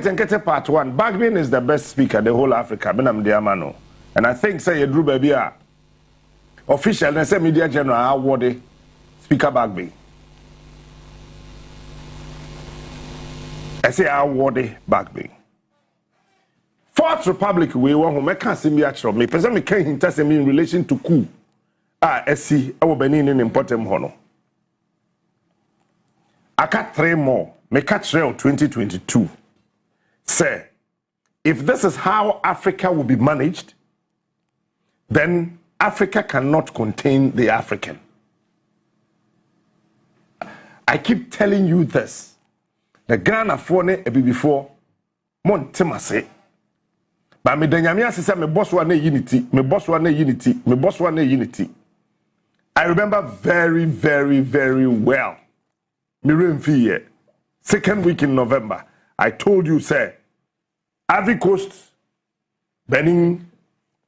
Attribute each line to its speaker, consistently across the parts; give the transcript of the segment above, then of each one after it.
Speaker 1: Kete part 1. Bagbin is the best speaker the whole Africa. And I think say you drew baby official and say media general award Speaker Bagbin. I say award Bagbin. Fourth Republic we want who make us me actually me person me can hint me in relation to coup. SC our Benin in important hono. I got 3 more. Me catch 2022. Say, if this is how Africa will be managed, then Africa cannot contain the African. I keep telling you this. The Ghana phone before Montemase. But me denyamia say me boss one unity, me boss one unity, me boss one unity. I remember very, very, very well. Me remember 2nd week in November. I told you, say, Ivory Coast, Benin,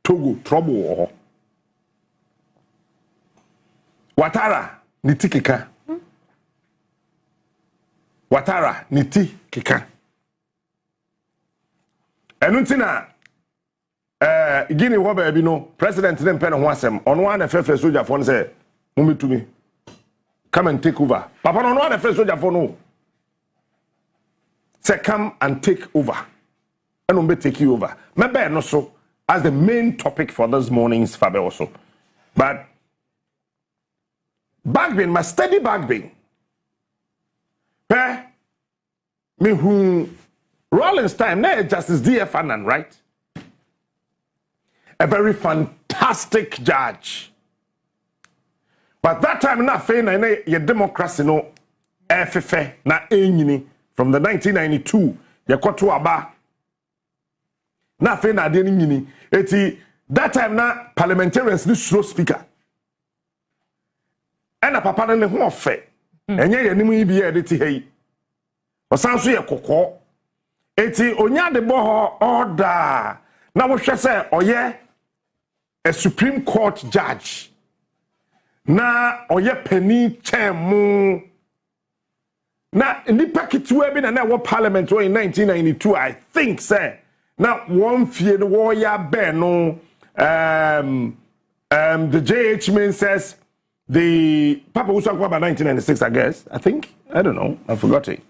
Speaker 1: Togo, trouble. Watara, niti kika. Watara, niti kika. Enuntina, Guinea Wabe, no, President didn't pen on wasem. On one FF soldier phone say, Mummy to me. Come and take over. Papa, on one FF soldier phone, no. Say, come and take over. And we'll take you over. Maybe no so as the main topic for this morning's Fabe also. But Bagbin, my steady Bagbin. Me who Rollins time, now Justice D.F. Annan, right? A very fantastic judge. But that time, na fe na ye democracy no FF na enyini from the 1992 ye kwato aba na fe na de nyini eti that time na parliamentarians ni slow speaker ena papa ne ho ofe enye ye nimu ibi ye de ti hei osanso ye kokko eti onya de bo ho order na wo hwe se oye a Supreme Court judge na oye penny chemu na nipa kitwe bi na wo parliament in 1992 I think say na one fie the warrior ben no the JH man says the Papa Owusu about 1996 I guess I think I don't know I forgot it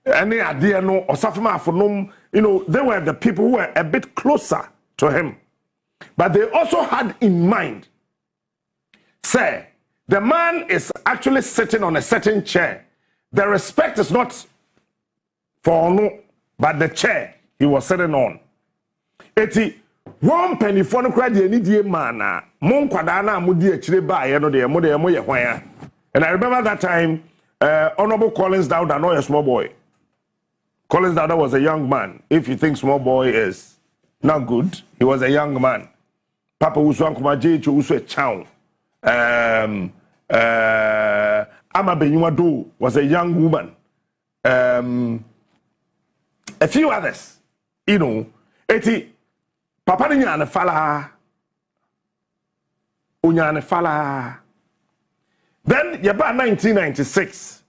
Speaker 1: any idea no osafema afonum you know they were the people who were a bit closer to him but they also had in mind say the man is actually sitting on a certain chair. The respect is not for no, but the chair he was sitting on. Eti one penny for no credit any dear man. Mon kwadana mudi achire ba ye no de mo ye hwan. And I remember that time Honorable Collins Dowda, not a small boy. Collins Dowda was a young man. If you think small boy is not good, he was a young man. Papa Owusu ankoma JH Owusu a chow. Ama Benyuado was a young woman. A few others, you know. Eti Papa Nyane Fala, Unyane Fala. Then yaba 1996.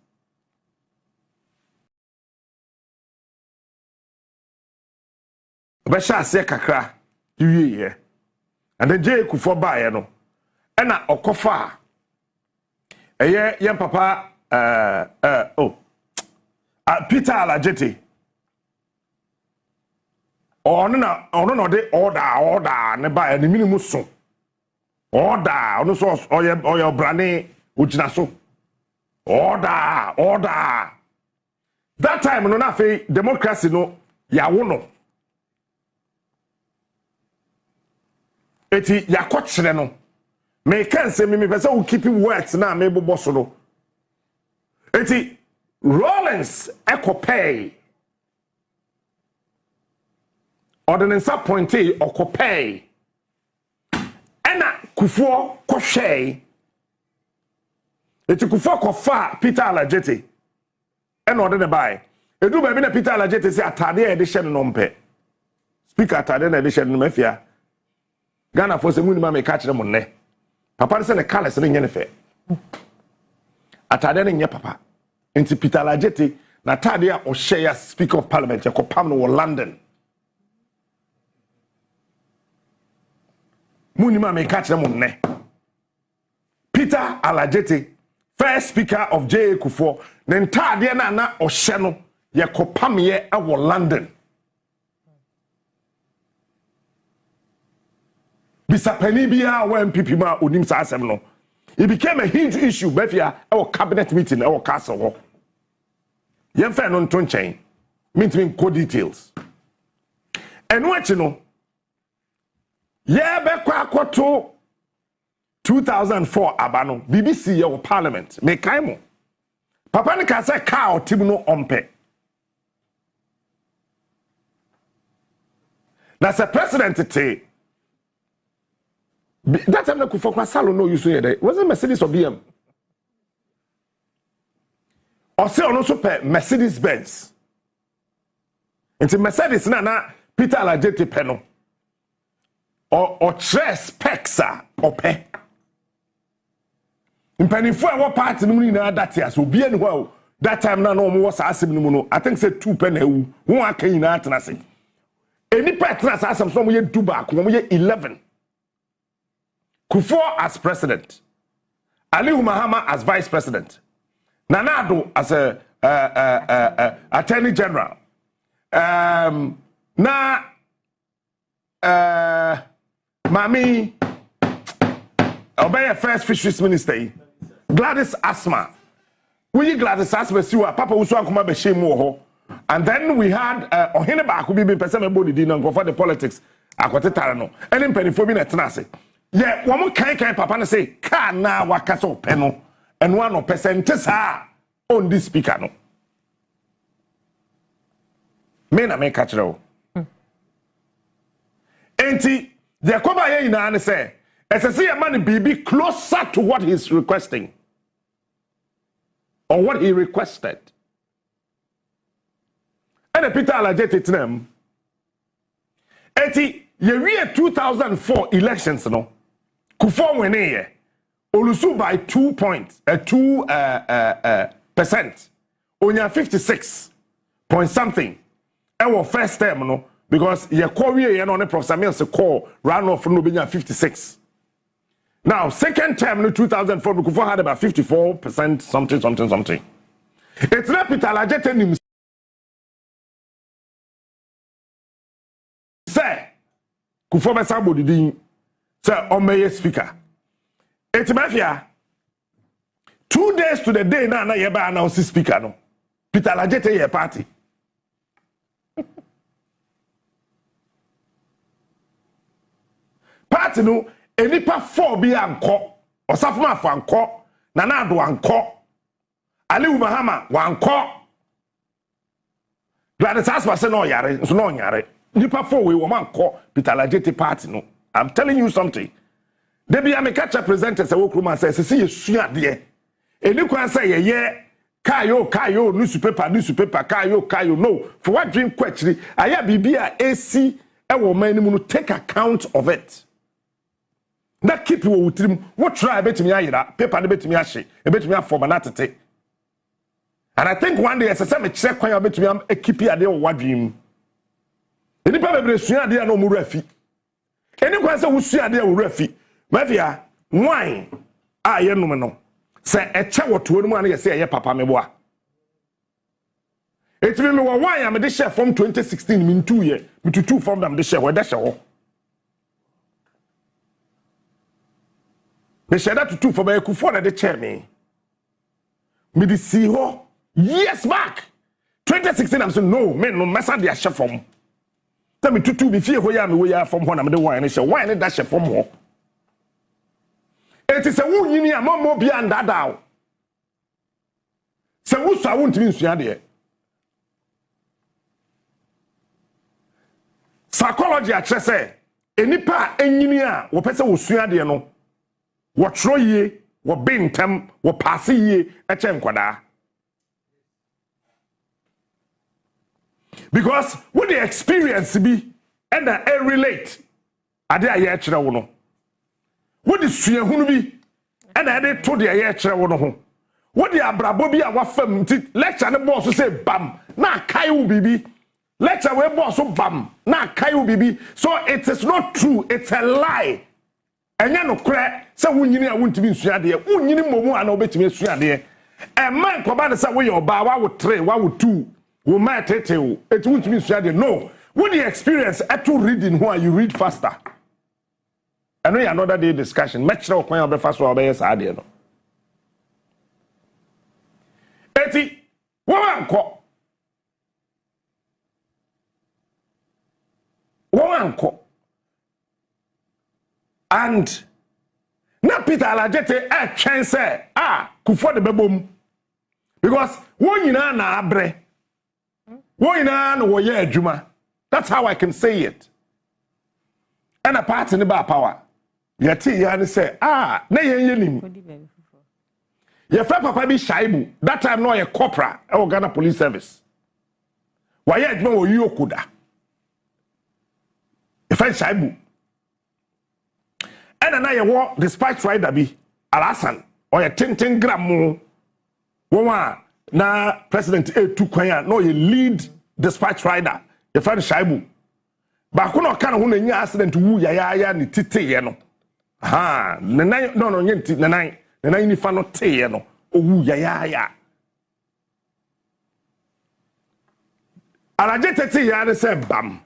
Speaker 1: Besha se kakra ye. And then J Akufo ba no. Ena okofa yen papa Peter Alagete ono no de order ne ba ne minimum so order ono so oye brane ojina so order that time no na fe democracy no ya wo no eti ya kwachire no me can say me person who keep words na me bobo no eti Rollins ekopay ordinance appointee okopay ena Kufuor kohwe eti Kufuor kofa Peter Alagete ena ode ne bai edu ba bi na Peter Alagete say atade e de hye no mpe speaker atade na de hye no mafia Ghana for se muni ma me ka kire mo ne papa se ne kales ne nyene fe atade ne nye papa enti Peter Alagete na tadia o share Speaker of Parliament yakopam no London. Munima me catch them on ne. Peter Alajete, first Speaker of J. Akufo, then tadia na o sheno yakopam ye awo London. Bisa penibia when people ma onim sa asem no. It became a huge issue befia our cabinet meeting our castle. Yen fa no nton chen. Me co details. And what you know? Yeah, be kwa Akoto 2004 abano BBC your parliament. Me kaimo. Papa ni ka say ka otim no ompe. That's a president te. That time na Akufo kwa salon no use here. Was it Mercedes or BM? Or say on also pe Mercedes Benz. Into Mercedes na Peter Alajete peno. Or otchere specs or pe. Impanifo e wo party no na that year so be anywhere. That time na no mo was asem no no. I think say 2 pen ewu. Won aka nyina atena se. Any partner asem so mo ye 2 back, mo ye 11. Kufuor as president, Mahama as vice president, Nana Addo as a attorney general, Mami Obey first fisheries minister, Gladys Asma. We Gladys Asma siwa Papa Owusu akoma be shemu ho. And then we had Oheneba could be person body dinner go for the politics. Akotetara no. Any penifo bi na tenase. Yeah, one more kind papa na say car na waka so peno and one of percent on this speaker no. Me na me catch you. Enti the akoba ye ina na say say a man be closer to what he's requesting or what he requested. And Peter Alajete tinem. Enti ye 2004 elections no. Kufuor win here. Owusu by 2 points, 2%. Onya 56 point something. Our first term no because ye call ye no ne Professor Mills call run off no be 56. Now second term no 2004 Kufuor had about 54% something. It's not Peter Alajete nim say Kufuor be somebody din say Omeye speaker. It's mafia. 2 days to the day na yeba announce speaker no. Peter Alajete ye party. Party no enipa 4 bi anko. Osafuma afo anko. Nana Addo anko. Mahama wanko. Gladys Asma say no yare, so no yare. Nipa 4 we wo manko Peter Alajete party no. I'm telling you something. Debi amekacha presenter say wokruma say see ye suade. Eni kwan say ye kayo newspaper kayo no. For what dream kwechiri aya bibia AC e wo man mu no take account of it. Na keep wo wutrim wo try betimi ayira paper na betimi ahye e betimi afoma na tete. And I think one day as say me kire kwan betimi am keep ade wo wadwim. Eni pa bebre suade na omuru afi. Eni kwan say wo suade wo rafi. Mafia wine ye no no. Say eche woto no mu an ye say ye papa me boa. It me wine am de share from 2016 me 2 year. Me to 2 from them de share we de share ho. Me share that to 2 for me Kufuor na de share me. Me de see ho years back. 2016 I'm saying no, me no messa de share from. Tell me to be fear ho ya me we ya from ho na me de wine share. Wine de share from ho. It is a wound you need more beyond that down. So, who's I want to be in psychology, I just say, any part engineer, what person will swear the no, what throw ye, what being tem, what pass ye, a chenquada. Because what the experience be, and I relate, I dare yet, no. What is swear who be? And I did told the air chair one home. what the abrabo bi a wafam ti lecture ne boss say bam na kai wo bibi lecture we boss so bam na kai wo bibi so it is not true, it's a lie. Enya no kre say wunyini a wuntimi nsua de wunyini momu ana obetimi nsua de e man koba de say we your ba wa wo 3 wa wo 2 wo ma tete wo et wuntimi nsua de no when the experience to reading who you read faster. I know another day discussion match no kwan obefa so obeye sa de no eti wo anko and na Peter Alajete twen say Kufo de bebom because won nyina na abre won nyina na wo ye adwuma. That's how I can say it. And a part in the bar power. Yeti yani say na yen yenim ye fa papa bi shaibu that time no ye corporal e Ghana Police Service wa ye adwuma wo yokoda e fa shaibu and na ye wo dispatch rider bi alasan o ye 10 gram wo na president tu kwan no ye lead dispatch rider ye fa shaibu ba ko no kana ho na nya accident wu ya ni tite ye no no nyenti nanai ni fa no teye no owu ya alaje tete ya ne se bam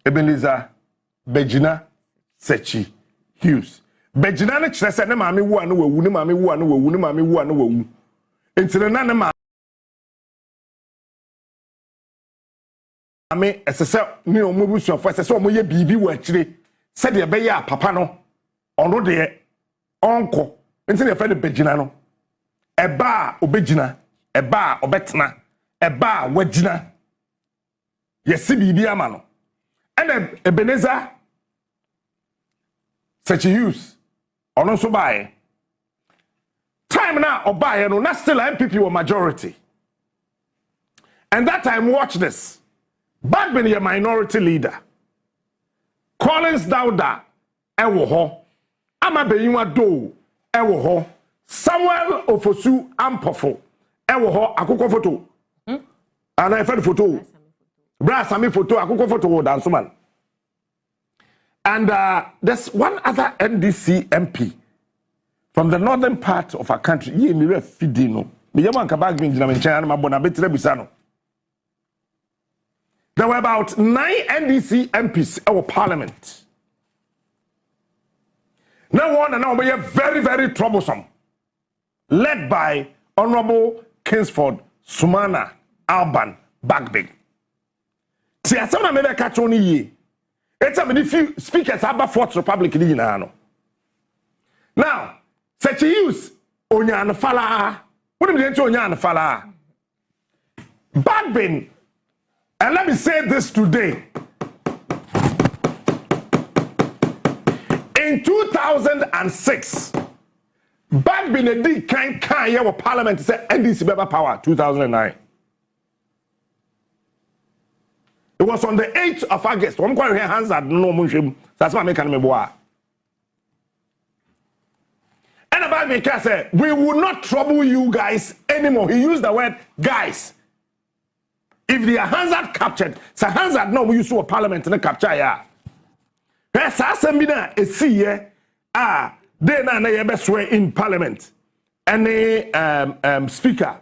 Speaker 1: Ebenezer Begina Sechi Hughes Begina ne kire se ne maame wu anu wawu ne maame wu anu wawu ne maame wu anu wawu entire na ne maame esese ni omubusu afo esese omoye bibi wa kire se de be ya papa no ono de onko enti ne fa de Begina no eba obegina eba obetena eba wagina yesi bibi ama no ene Ebenezer Sechi Hughes ono so bae time na obae no na still MPP were majority and that time watch this Bagbin a minority leader Collins Dauda ewo ho Amabeyiwa do ewo ho Samuel Ofosu Ampofo ewo ho akoko photo ana efe photo bra Sammy photo akoko photo dance man and there's one other NDC MP from the northern part of our country ye mi ref fidino me yama nka Bagbin jina me nchen na mabona betre bisa no. There were about 9 NDC MPs in our parliament. Now one and now we are very, very troublesome. Led by Honorable Kingsford Sumana Alban Bagbin. See, as some maybe catch on ye. It's a many few speakers have a Fourth Republic in Now, such a use Onyan Fala. What do you mean to Onyan Fala? Bagbin. And let me say this today. In 2006, Bagbin edi kan ye wa parliament say NDC beba power 2009. It was on the 8th of August. One kwa here hands at no munshim. That's why me kan me boa. And Bagbin can say we will not trouble you guys anymore. He used the word guys. If the hands are captured, so hands are no we use to parliament and capture ya. Yes, assembly na see ye they na ye best way in parliament. Any speaker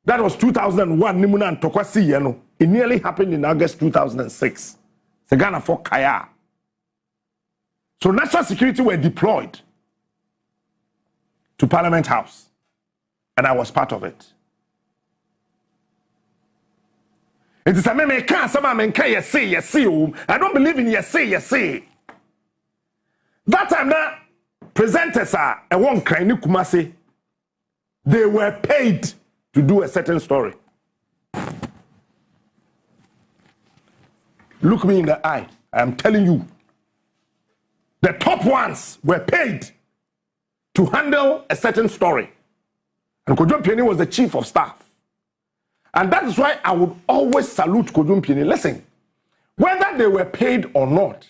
Speaker 1: that was 2001 nimuna and tokwasi ye no. It nearly happened in August 2006. The Ghana for Kaya. So national security were deployed to Parliament House, and I was part of it. It is a meme can some men can you see. I don't believe in you see. That time now, presenters are a one kind of Kumasi. They were paid to do a certain story. Look me in the eye. I am telling you. The top ones were paid to handle a certain story. And Kojo Kyeremanteng was the chief of staff. And that is why I would always salute Kojo Kyeremanteng. Listen, whether they were paid or not,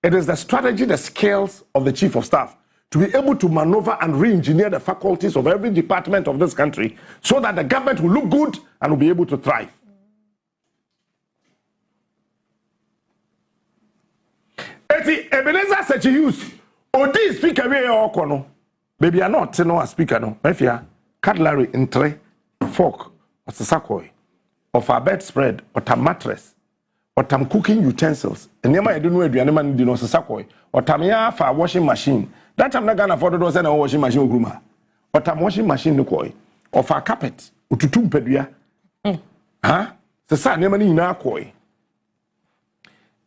Speaker 1: it is the strategy, the skills of the chief of staff to be able to maneuver and re-engineer the faculties of every department of this country so that the government will look good and will be able to thrive. Eti Ebenezer Sechi use Odi speaker we okono. Baby are not no speaker no. Mafia cutlery in tray, fork, or sasakoi, of a bedspread, or tam mattress, or tam cooking utensils. And near my don't know the animal did not sasakoi, or tamia for a washing machine. That I'm not gonna afford to send a washing machine groomer. Or tam washing machine no koi, or for a carpet, or to tum pedia. Huh? The son never in our koi.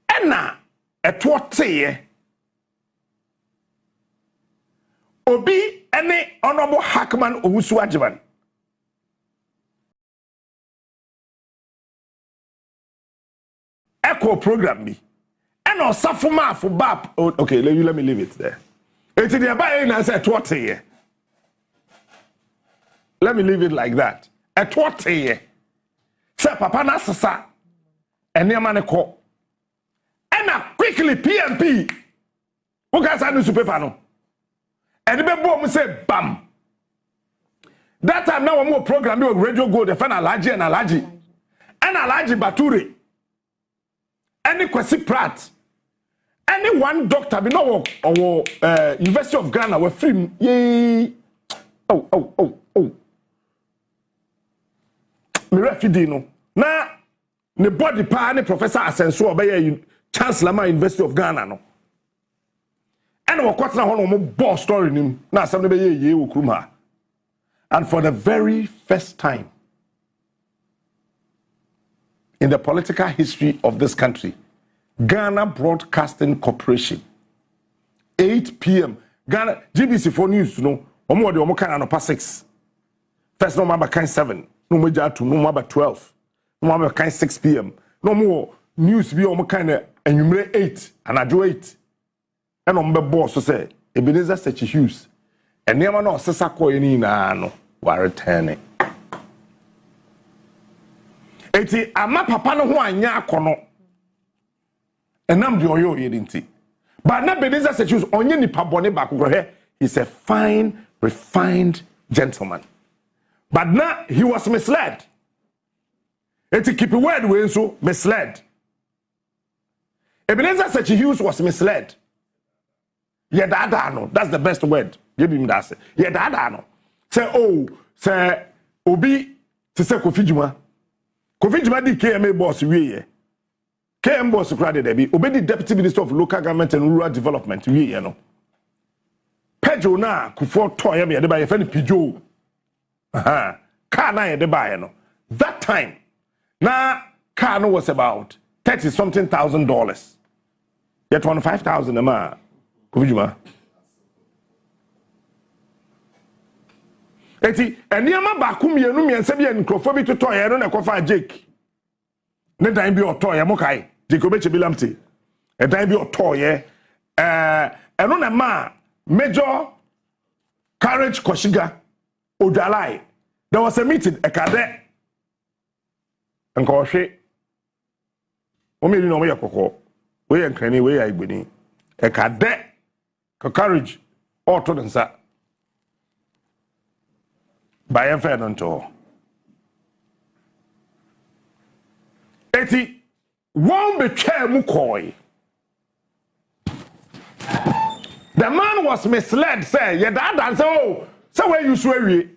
Speaker 1: And now, at what say Obi any honorable Hackman Owusu Ajiman. Echo program me. And on Safuma for BAP. Okay, let me leave it there. It's the abide and said what say. Let me leave it like that. At what say? Say Papa Nasasa and Yamaneko. And quickly PMP. Who got a newspaper no? And the baby say bam. That time now more program with Radio Gold, the final Alaji and Alaji. And Alaji Bature. Any Kwesi Pratt. Any one doctor be no or University of Ghana were free. Yay. Oh. Me refugee no. Na ne body pa ne Professor Asenso obey Chancellor ma University of Ghana no. And we got na boss story nim na asem be ye okruma. And for the very first time in the political history of this country, Ghana Broadcasting Corporation, 8 p.m. Ghana GBC for news, you know, omo kind of 6. First no number kind 7, no more 2, no number 12, no number kind 6 p.m. No more news be omo kind of enumerate 8 and I do 8. And on the boss so say Ebenezer Sechi Hughes. And never no sesa ko ni na no wa return. Eti ama papa no ho anya akono. Enam de oyo yedinti. But na Ebenezer Sechi Hughes onye nipa bone ba kokro. He's a fine, refined gentleman. But now he was misled. Eti keep word we so misled. Ebenezer Sechi Hughes was misled. Yeah, that's the best word. Give him that. Yeah, that. Say, Obi, to say Kofi Juma. Kofi Juma di KMA boss, we KM boss, crowded, Obi the Deputy Minister of Local Government and Rural Development, we know. Pedro na, Kufo Toya, me, by a friend Pijo. Car na, the buyer, no. That time, na, car no was about $30,000. Yet $25,000 a month. Kuvijuma. Eti eniyama ba ku mienu miense bi enkrofo bi to ye no na kofa Jake. Ne dan bi oto ye mokai. Jake obeche bilamti. E dan bi oto ye eno na ma Major Courage Koshiga Odalai. There was a meeting ekade. Enko hwe. O me ni no me yakoko. We yankani we ya igbeni. Ekade courage or to them, sir. By a fair nonto. Eti won't be chair mukoi. The man was misled, say, yeah, that answer, oh, so where you swear ye,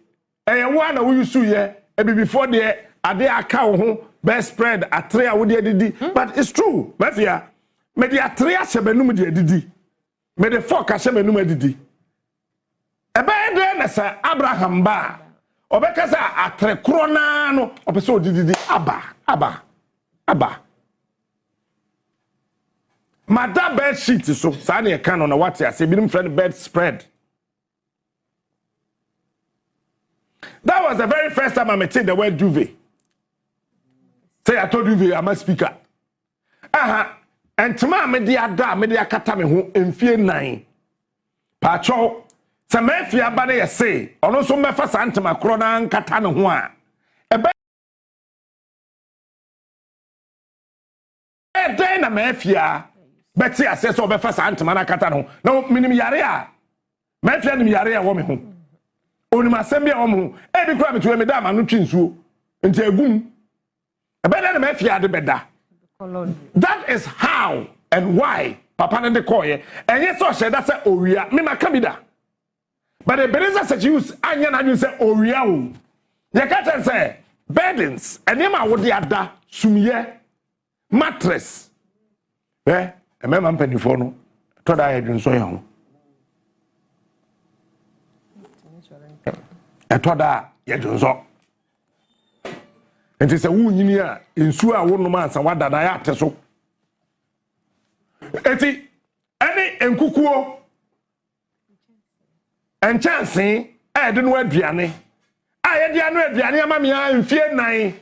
Speaker 1: and one who you sue ye, and before the idea account, best spread a tray with the didi. But it's true, Mafia, me the atria sebenum de didi. Me the fuck a shame no medidi. Ebe de na sa Abraham ba. Obeka sa atre krona no opeso didi aba. Mada bed sheet so sa na e kan no na what ya say binim friend bed spread. That was the very first time I met the word duvet. Say I told duvet I'm a speaker. And tuma me dia kata me ho emfie 9 pacho se me fia ba na ye se ono so me fa santema kro na nkata ne ho a ebe na me fia beti ase so be fa santema na kata ne ho na minim yare a me fia ni yare ya wo me ho oni ma sem bia wo me ho e bi kura me to me da ma no twinsuo nti agum e be na me fia de beda. That is how and why papa ne de koye enye so she da say owia me maka bi da. But the Beneza such use anya na you say owia o. Ye ka ten say burdens enema wo de ada sumye mattress e me ma mpanifo no to da ye dwunso ye ho e to da ye dwunso enti se wu nyini a ensu a wo no ma ansa wada na ya ateso enti eni enkukuo enchansi e de no aduane aye de anu aduane ama me amfie nan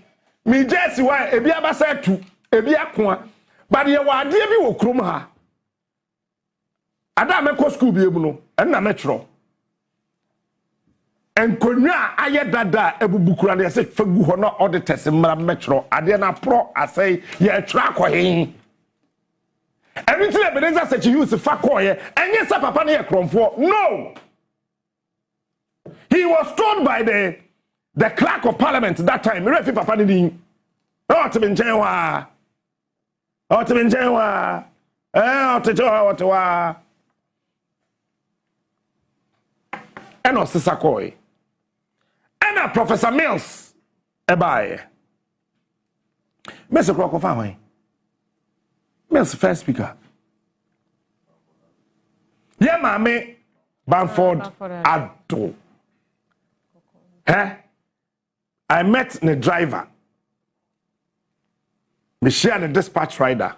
Speaker 1: mi jesi wa ebi abasa tu ebi akoa but ye wa ade bi wo krom ha ada me ko school bi ebu no enna me twro enkonwa aye dada ebubukura de se fagu ho no auditors mra me twro ade na pro asai ye twra akohen everything Ebenezer said you use fa koye enye sa papa na ye kromfo no. He was told by the clerk of parliament that time. Refi papa ni otchere eno sisakoi ena Professor Mills ebaye Mr. Kwaku Annan Mills first speaker ye mame Bamford Addo. I met the driver. Me share the dispatch rider.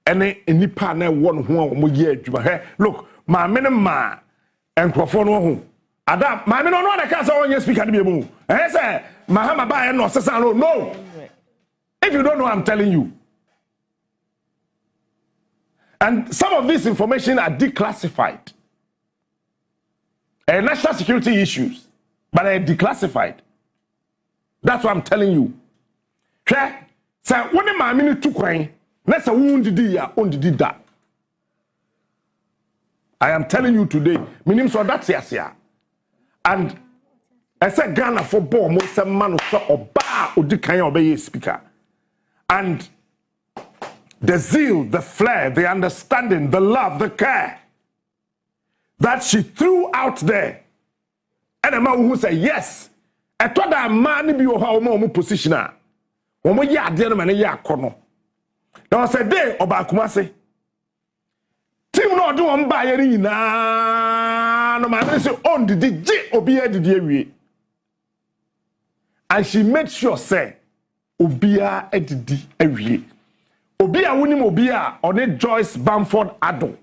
Speaker 1: And any partner one who year. Look, my minimum and Crawford no Adam, my minimum no I can't say on your speaker to be moved. I say Mahama buy no Sasano. No. If you don't know, I'm telling you. And some of this information are declassified. National security issues. But I declassified. That's what I'm telling you. Say, when a man took coin, let's a wounded ya, did that. I am telling you today, meaning so that's yes, yeah. And I said Ghana for ball, most man or bar or the kind of speaker. And the zeal, the flair, the understanding, the love, the care that she threw out there. And a man who say yes, I thought that man be how more position. When we ya dear man, ya corner. There was a day about Kumasi. Tim no do on buy no man say on the DJ Obia the and she made sure say Obia edidi ewie. Obia wunim Obia on a Joyce Bamford Addo.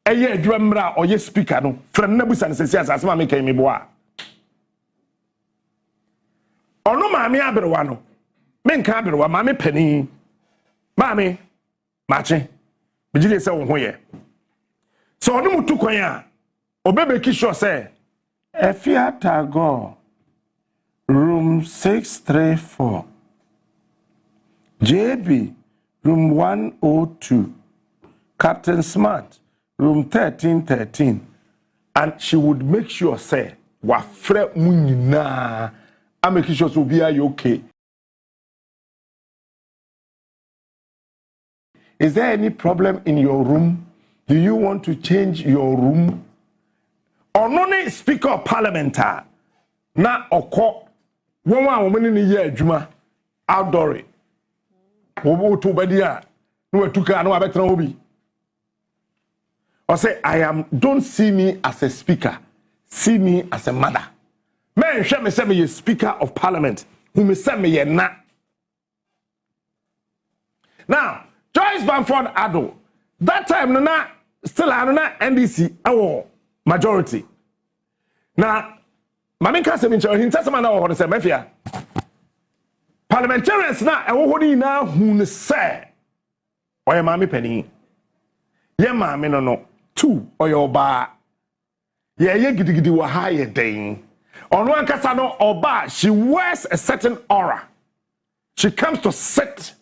Speaker 1: Eye adwamra or ye speaker no from Nebusan say asema make me boa. Ono maami aberewa no menka aberewa maami pani maami mache bigide se wo ho ye so ono mutu kwan a obebe ki sure say Efiatago room 634 JB room 102 Captain Smart room 1313 and she would make sure say wa frɛ mu nyina I'm making sure so be okay. Is there any problem in your room? Do you want to change your room? Or no speaker of parliament na oko won woman ni ye adwuma outdoor. Wo to badia no atuka no abetra obi. Or say don't see me as a speaker, see me as a mother. Men shall me say me speaker of parliament who me say me na. Now, Joyce Bamford Addo, that time no na still na NDC our majority. Now, mami ka se me nche hin tasema na wo say mafia. Parliamentarians na e wo hodi na hu ne say oye mami pani. Ye mami no 2 oye oba. Ye gidigidi wa ha ye den. Ono ankasa no oba, she wears a certain aura. She comes to sit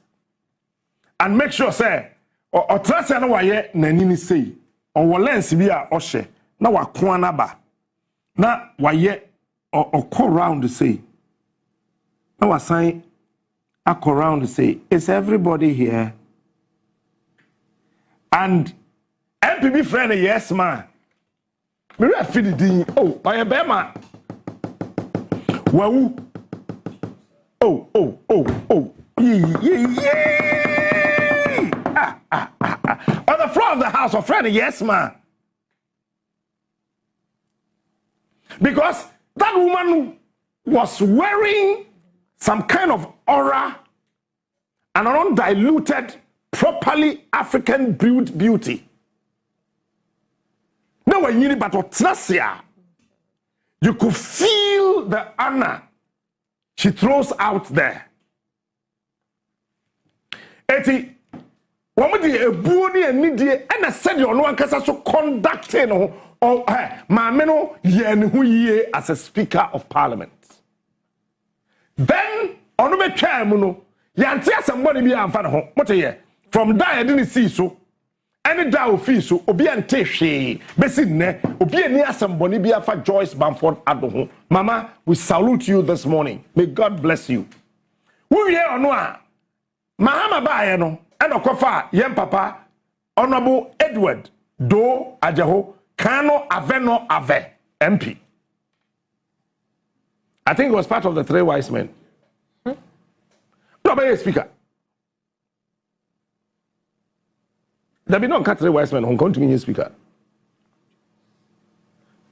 Speaker 1: and make sure say o trust na waye nanini sei. On lens bi a ohye na wako anaba na waye or round to say na wasan akọ round to say is everybody here and MPB friend yes man me re feel the oh oye bema wawu oh on the floor of the house of friend yes man because that woman was wearing some kind of aura and an undiluted properly African brewed beauty. Now when you but you could feel the honor she throws out there. Eti wamudi ebuni enidie ena said you no ankasa so conducting or maameno ye ne hu yie as a speaker of parliament. Then onu be twa mu no yante asemboni bi amfa ne ho mote from there didn't see so any da ofi so obi ante hwe besi ne obi ani asemboni bi afa Joyce Bamford Addo ho. Mama, we salute you this morning. May God bless you. We here ono a Mahama baaye no and okofa yem papa Honorable Edward Do Ajaho Kano Aveno Ave MP. I think it was part of the three wise men. No, but speaker. There be no three wise men who come to me speaker.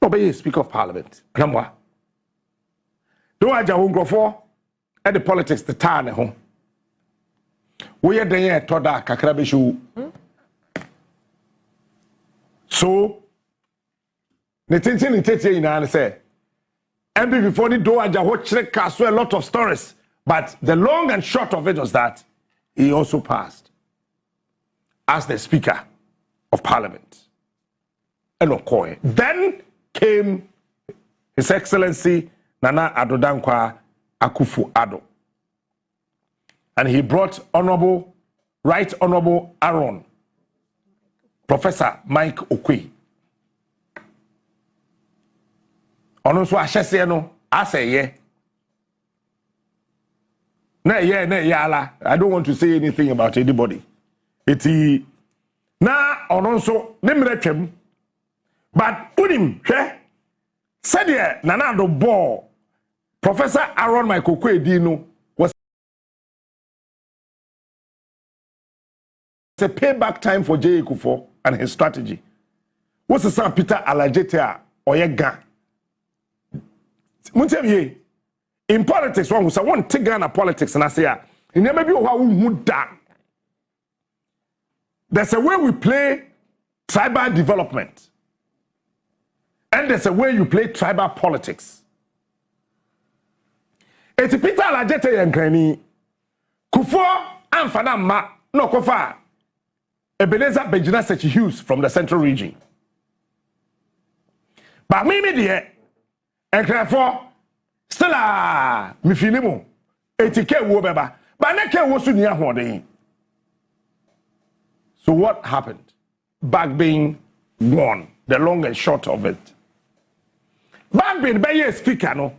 Speaker 1: No, but speaker of parliament. Namwa. Do Ajaho Grofo at the politics the town at home. We are there toda kakrabishu. So the thing in and say and before the door Ajaho check a lot of stories, but the long and short of it was that he also passed as the Speaker of Parliament. And Okoye. Then came His Excellency Nana Addo Akufo Addo. And he brought Right Honorable Aaron, Professor Mike Okwe. Ono so ahyese no aseye na yala. I don't want to say anything about anybody. Eti na ono so ne mretwam but unim hwe said Nana Addo ball Professor Aaron Mike Okwe di no was a payback time for J. Akufo and his strategy. What's the son Peter Alajete Oyega? In politics, one who's a one Ghana politics and I say, in never be who there's a way we play tribal development, and there's a way you play tribal politics. It's Peter Alajete and Granny Kufo and Fanama, no Kofa, Ebenezer Bejina Sechi Hughes from the Central Region. But me, dear. And therefore, still me feelimo. Etike wo beba. But na ke wo su nia hoden. So what happened? Bagbin won. The long and short of it. Bagbin be ye speaker no.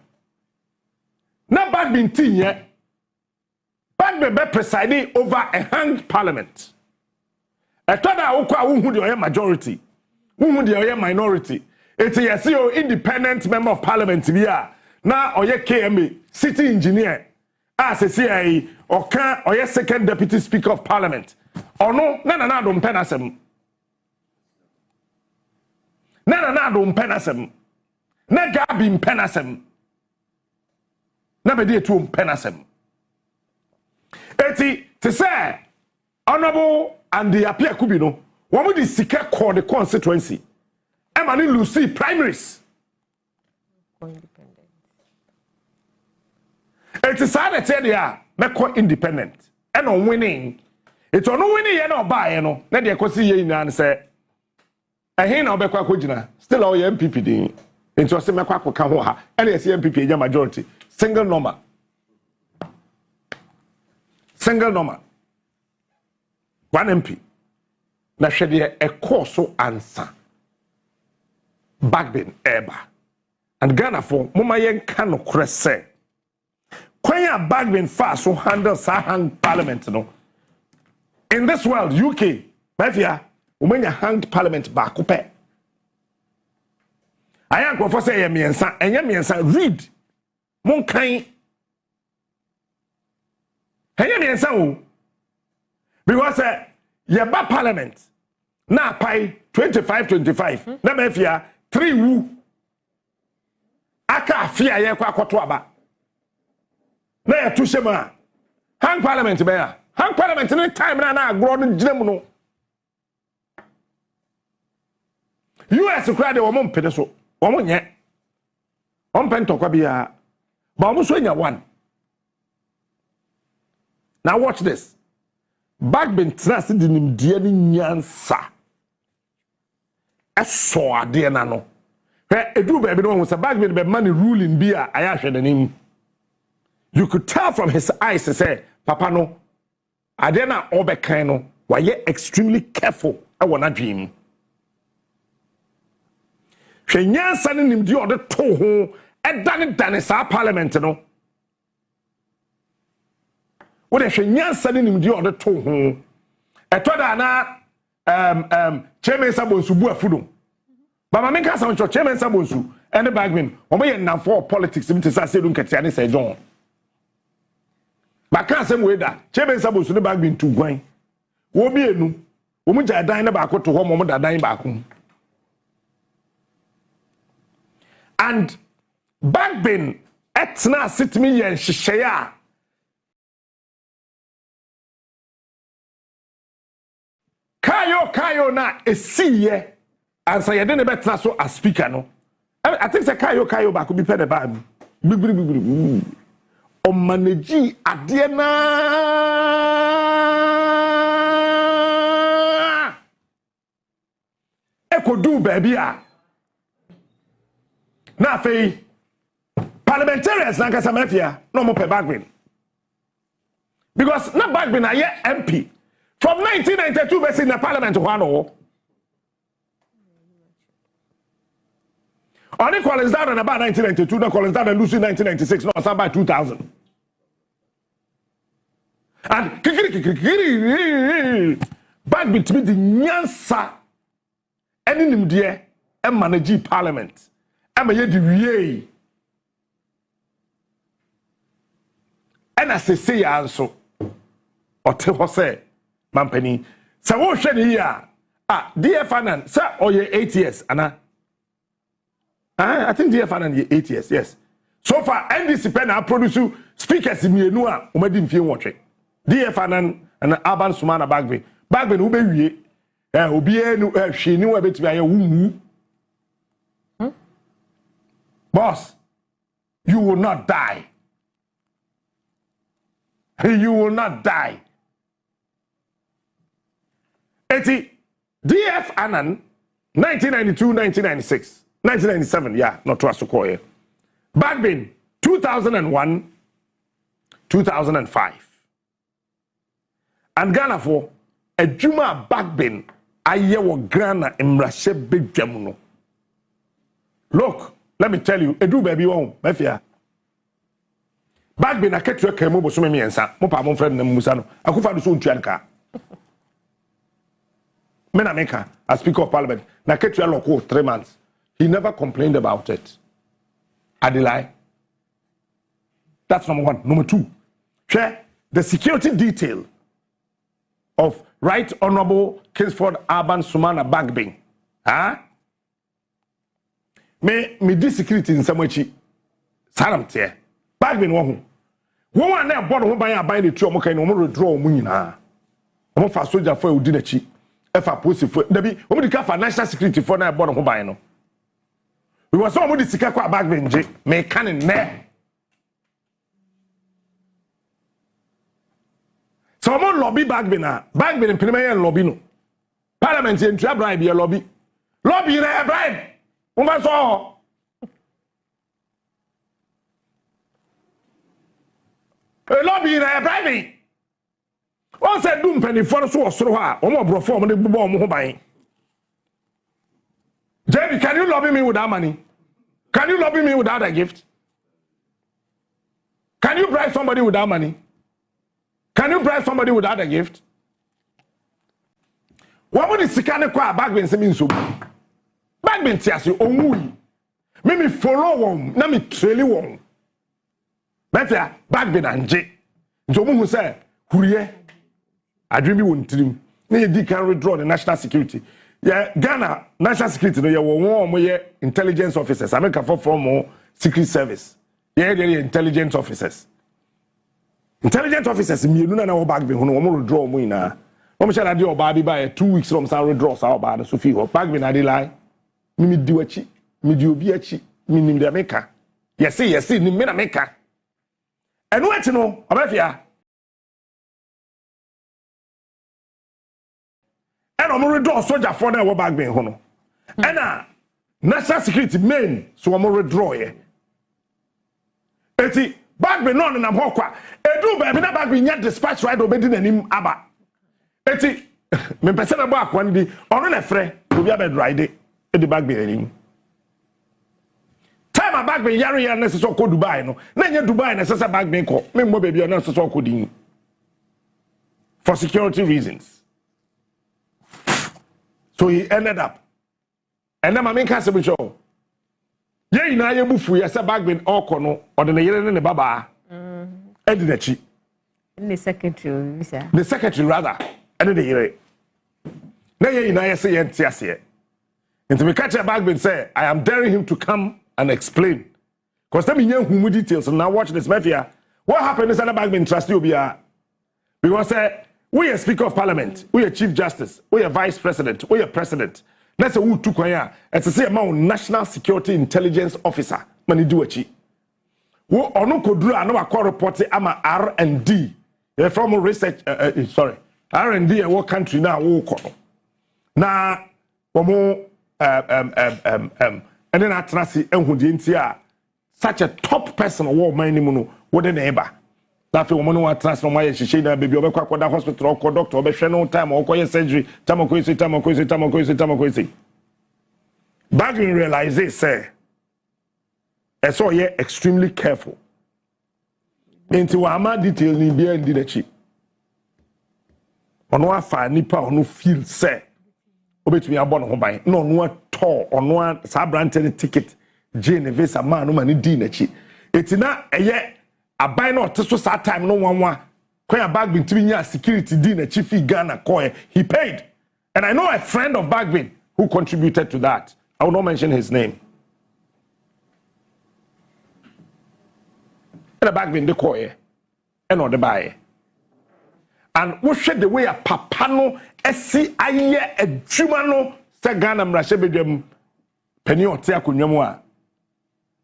Speaker 1: Na Bagbin tinye. Bagbin be presiding over a hanged parliament. Etoda okwa wo hu de oye majority. Wo hu de oye minority. It's a CEO independent member of parliament here. Now oye KMA city engineer as a CIA or oye second deputy speaker of parliament. Or no, na don't penasem. Na don't penasem. Na gabby penasem. Na Bediatuo penasem. Eti to say honorable and the appear kubino. What would the seeker call the constituency? Emmanuel Lucy primaries. It is hard to tell you, make independent. And on winning, it's on winning, you know, buy, you know. Then you see you and say, I hear now, Bekwa still all your MPP. It's also Makwa Kahoha, and it's MPP, your majority. Single number. Single number. One MP. Now, should a course so answer. Bagbin eba. And Ghana for mama yen kano krese. Kwenya Bagbin fast so handle hang parliament no. In this world, UK, mafia, umenya hanged parliament back upe. I am Akufo say yemiensa, enye miensa read. Mon kan. Enye miensa o. Because yeba parliament na pai 25 na mafia 3 wu aka afia ye kwa akoto aba na ya tushema hang parliament be ya hang parliament ni time na agro no gina mu no US crowd wo mom pede so wo mo nye on pentokwa bia ba mo so nya one. Now watch this. Bagbin trust di nimdie ni nyansa eso ade na no edu baby no say Bagbin be man ruling bi a ayahwe nanim. You could tell from his eyes say papa no ade na obekan no waye extremely careful e wona dream. Hwe nyansa ni nimdie ode to ho e dane sa parliament no. What if nyansa ni nimdie ode to ho etoda na chairman sabonsu bu afudum baba menka sa oncho chairman sabonsu and Bagbin omoye nnafo politics mti sa sedun ketia ne se John baka asem we da chairman sabonsu ne Bagbin tu gwan wo bienu wo mu jadan na ba ko to ho mo dadan ba ko and Bagbin etna sitmi yen hyehyea Kayo na esiye ansa ye de ne betna so as speaker no. I think say Kayo ba could be pede ba mi. O manage ade na ekodu baby a na fei parliamentarians na kasa mafia no mo pe Bagbin because na Bagbin na ye MP from 1992 best in the parliament one or only Collins down in about 1992 no Collins down and Lucy 1996 no some by 2000 and Bagbin to be the nyansa any nimdie e manage parliament e ma ye di wie and as say anso ote ho say Mampany, so what should here? DF Annan, sir, or ye 8 years, Anna? I think DF Annan ye 8 years, yes. So far, NDC pen I produce speakers in me no umedin feel watch it. DF Annan and Aban Sumana Bagbin. Bagbin who be obi no she knew a bit be a boss, you will not die. You will not die. Eti DF Annan 1992 1996 1997 yeah not to asokoye Bagbin 2001 2005 and Ghana for adwuma Bagbin aye wo Ghana imrahye bedwam no. Look, let me tell you edu baby won mafia Bagbin aketu akamo bo so me miensa mo pa mo friend na musa no Akufo Addo so ntuanka Menameka, as Speaker of Parliament, na ketu loko 3 months. He never complained about it. Adilai. That's number one. Number two, share the security detail of Right Honorable Kingsford Urban Sumana Bagbin. Huh? Me di security in some way. Salam tie. Bagbin wo. Wo wan na board ho ban the two omo kan no mo withdraw mo nyina. Omo fa soldier for udi na chi. Efa police for dabi omo di ka fa national security for na board ho ban no. We was omo di sika kwa Bagbin je me kan ne. So omo lobby Bagbin na Bagbin in premier lobby no. Parliament en twa bribe ye lobby. Lobby na bribe. Omo so lobby na bribe. One said doom penny for so soro ha omo brofo omo de bubo omo ho ban. JB, can you lobby me without money? Can you lobby me without a gift? Can you bribe somebody without money? Can you bribe somebody without a gift? What would the Sikane kwa Bagbin se mean so? Bagbin tiasi onwui. Me follow one, na me trail one. Betia Bagbin anje. Ntomu hu say huriye. Adwemi won tirim. Na ye can withdraw the national security. Yeah, Ghana national security no ye wo ye intelligence officers. America for more secret service. Yeah, they intelligence officers. Intelligence officers mienu na wo Bagbin hu no wo withdraw mo ina. Wo shall ade oba bi ba 2 weeks from sa withdraw sa oba na so fi ho. Bagbin ade lie. Mi di wachi, mi di obi achi, mi nim de meka. Yes, ni me na meka. Enu ati no, obafia. Eno mo withdraw soldier for na wo Bagbin ho no. Ena national security main so wo mo withdraw ye. Eti Bagbin no na ho kwa. Edu ba bi na Bagbin nya dispatch right obedi nanim aba. Eti me pese na ba akwan bi ono na frɛ obi abed ride e di Bagbin anim. Time a Bagbin yare na se so ko Dubai no. Na nya Dubai na se Bagbin ko. Me mo baby na se so ko din. For security reasons. So he ended up. And then my main case with you. Ye na ye bufu ye se Bagbin oko no or the yere ne baba. Edi na chi.
Speaker 2: The secretary, sir.
Speaker 1: The secretary rather. Edi the yere. Na ye na ye se ye ntiase. Into me catch Bagbin say I am daring him to come and explain. Cause them in humu details. Now watch this mafia. What happened is that Bagbin trust you because we are Speaker of Parliament, we are Chief Justice, we are Vice President, we are President. Let's say who took kwanya. It's the same amount National Security Intelligence Officer. Mani do achi. We onu kodura no akọ report ama R&D. From research R&D in what country now wo kono. Na omo and then atrasi enhudi ntia such a top person wo man ni mu no wo de neighbor. That woman who trans no my she na baby obekwa kwada hospital or doctor obehwe no time or koye surgery time okoyesi. Bagbin realize say so ye extremely careful. Into Mahama detail ni bia ndi na chi. Ono afa nipa ono feel say obetumi abọ no ho ban. No no at ono sa branded ticket Jane visa man no mani di na chi. Etina eye abai no to so that time no one when Bagbin timi security din a chief Ghana coin he paid, and I know a friend of Bagbin who contributed to that. I will not mention his name. And Bagbin the coin and on the buy, and we share the way a papano esi aye a jumano se Ghana mrashebedem penny or tia kunyamwa.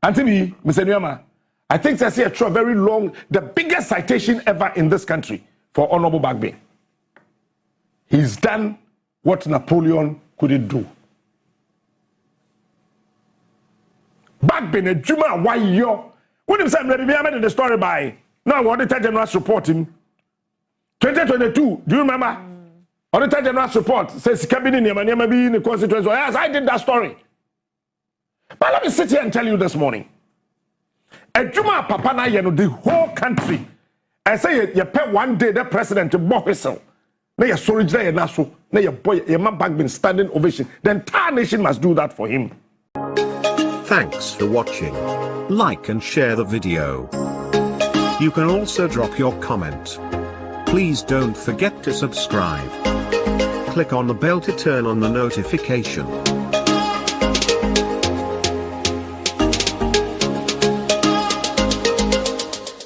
Speaker 1: Antimi Mr. I think that's a very long, the biggest citation ever in this country for Honorable Bagbin. He's done what Napoleon couldn't do. Bagbin, a Juma, why you? What if I'm ready to the story by now? Auditor General's report in 2022. Do you remember? Auditor General's report says cabinet may be in the constituency. Yes, I did that story. But let me sit here and tell you this morning. A Juma Papa na you know the whole country. I say you pay one day the president to Hopeson. Na your storage there na so. Na your boy your man Bagbin standing ovation. The entire nation must do that for him.
Speaker 3: Thanks for watching. Like and share the video. You can also drop your comment. Please don't forget to subscribe. Click on the bell to turn on the notification.